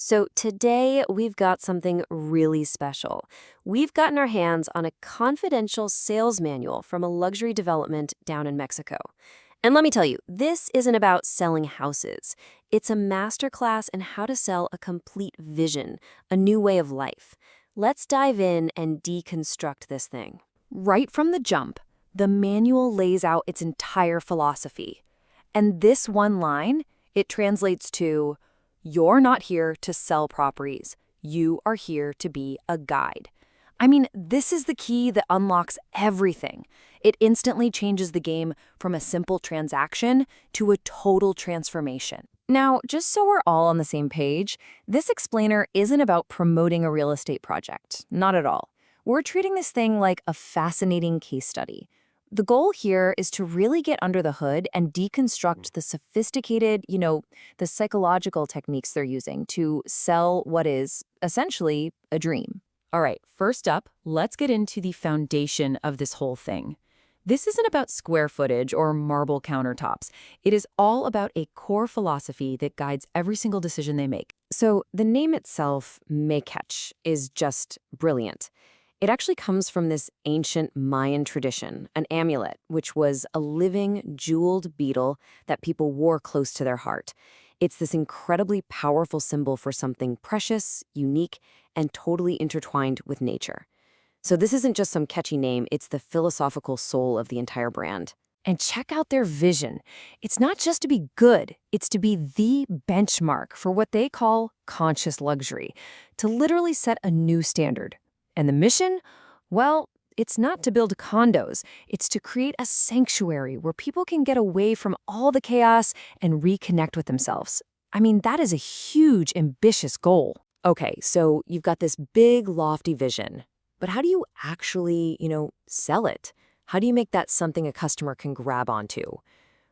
So today we've got something really special. We've gotten our hands on a confidential sales manual from a luxury development down in Mexico. And let me tell you, this isn't about selling houses. It's a masterclass in how to sell a complete vision, a new way of life. Let's dive in and deconstruct this thing. Right from the jump, the manual lays out its entire philosophy. And this one line, it translates to, "You're not here to sell properties. You are here to be a guide." I mean, this is the key that unlocks everything. It instantly changes the game from a simple transaction to a total transformation. Now, just so we're all on the same page, this explainer isn't about promoting a real estate project. Not at all. We're treating this thing like a fascinating case study. The goal here is to really get under the hood and deconstruct the sophisticated, the psychological techniques they're using to sell what is essentially a dream. All right, first up, let's get into the foundation of this whole thing. This isn't about square footage or marble countertops. It is all about a core philosophy that guides every single decision they make. So the name itself, Makech, is just brilliant. It actually comes from this ancient Mayan tradition, an amulet, which was a living, jeweled beetle that people wore close to their heart. It's this incredibly powerful symbol for something precious, unique, and totally intertwined with nature. So this isn't just some catchy name, it's the philosophical soul of the entire brand. And check out their vision. It's not just to be good, it's to be the benchmark for what they call conscious luxury, to literally set a new standard. And the mission? Well, it's not to build condos. It's to create a sanctuary where people can get away from all the chaos and reconnect with themselves. I mean, that is a huge, ambitious goal. Okay, so you've got this big, lofty vision. But how do you actually, sell it? How do you make that something a customer can grab onto?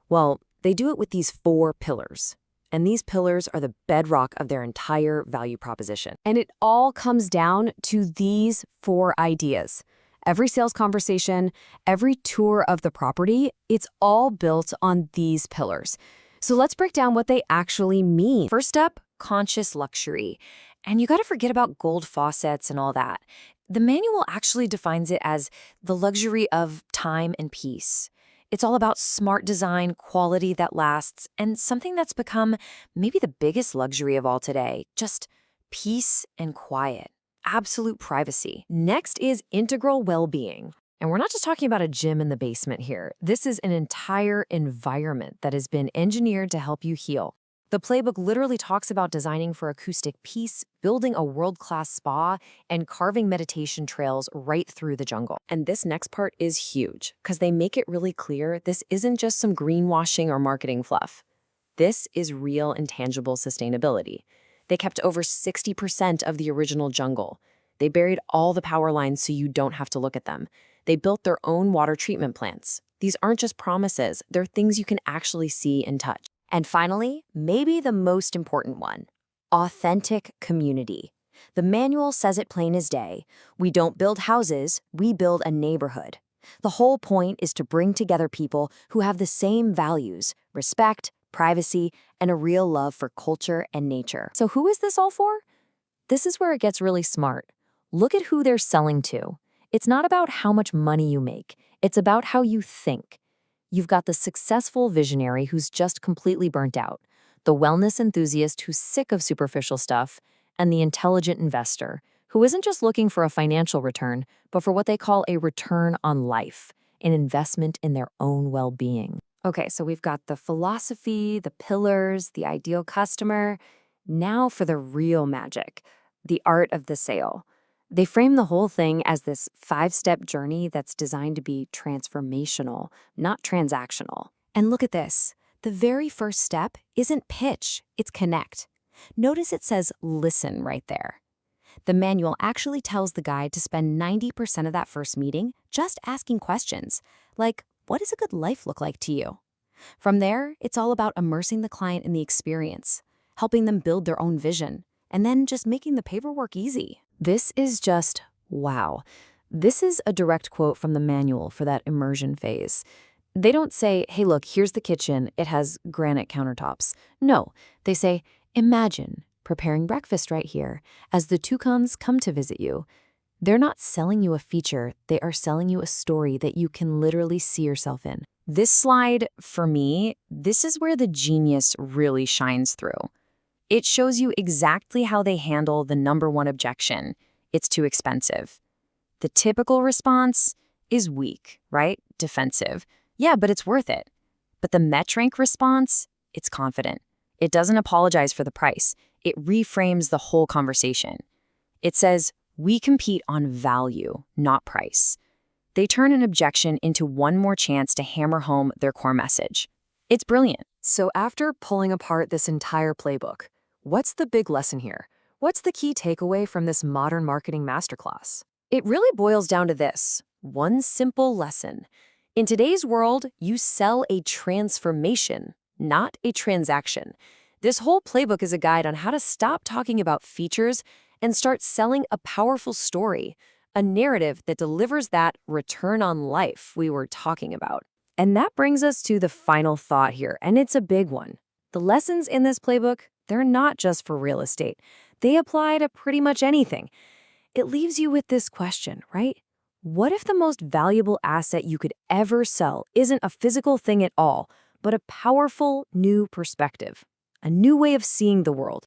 Well, they do it with these 4 pillars. And these pillars are the bedrock of their entire value proposition. And it all comes down to these 4 ideas. Every sales conversation, every tour of the property, it's all built on these pillars. So let's break down what they actually mean. First up, conscious luxury. And you got to forget about gold faucets and all that. The manual actually defines it as the luxury of time and peace. It's all about smart design, quality that lasts, and something that's become maybe the biggest luxury of all today, just peace and quiet, absolute privacy. Next is integral well-being. And we're not just talking about a gym in the basement here. This is an entire environment that has been engineered to help you heal. The Playbook literally talks about designing for acoustic peace, building a world-class spa, and carving meditation trails right through the jungle. And this next part is huge, because they make it really clear this isn't just some greenwashing or marketing fluff. This is real and tangible sustainability. They kept over 60% of the original jungle. They buried all the power lines so you don't have to look at them. They built their own water treatment plants. These aren't just promises, they're things you can actually see and touch. And finally, maybe the most important one, authentic community. The manual says it plain as day. We don't build houses, we build a neighborhood. The whole point is to bring together people who have the same values, respect, privacy, and a real love for culture and nature. So who is this all for? This is where it gets really smart. Look at who they're selling to. It's not about how much money you make. It's about how you think. You've got the successful visionary who's just completely burnt out, the wellness enthusiast who's sick of superficial stuff, and the intelligent investor who isn't just looking for a financial return, but for what they call a return on life, an investment in their own well-being. Okay, so we've got the philosophy, the pillars, the ideal customer. Now for the real magic, the art of the sale. They frame the whole thing as this 5-step journey that's designed to be transformational, not transactional. And look at this. The very first step isn't pitch, it's connect. Notice it says listen right there. The manual actually tells the guide to spend 90% of that first meeting just asking questions, like, what does a good life look like to you? From there, it's all about immersing the client in the experience, helping them build their own vision, and then just making the paperwork easy. This is just wow. This is a direct quote from the manual for that immersion phase. They don't say, hey, look, here's the kitchen. It has granite countertops. No, they say, imagine preparing breakfast right here, as the toucans come to visit you. They're not selling you a feature, they are selling you a story that you can literally see yourself in. This slide, for me, this is where the genius really shines through. It shows you exactly how they handle the number one objection: it's too expensive. The typical response is weak, right? Defensive. Yeah, but it's worth it. But the Metrank response, it's confident. It doesn't apologize for the price. It reframes the whole conversation. It says, we compete on value, not price. They turn an objection into one more chance to hammer home their core message. It's brilliant. So after pulling apart this entire playbook, what's the big lesson here? What's the key takeaway from this modern marketing masterclass? It really boils down to this one simple lesson. In today's world, you sell a transformation, not a transaction. This whole playbook is a guide on how to stop talking about features and start selling a powerful story, a narrative that delivers that return on life we were talking about. And that brings us to the final thought here, and it's a big one. The lessons in this playbook, they're not just for real estate. They apply to pretty much anything. It leaves you with this question, right? What if the most valuable asset you could ever sell isn't a physical thing at all, but a powerful new perspective, a new way of seeing the world?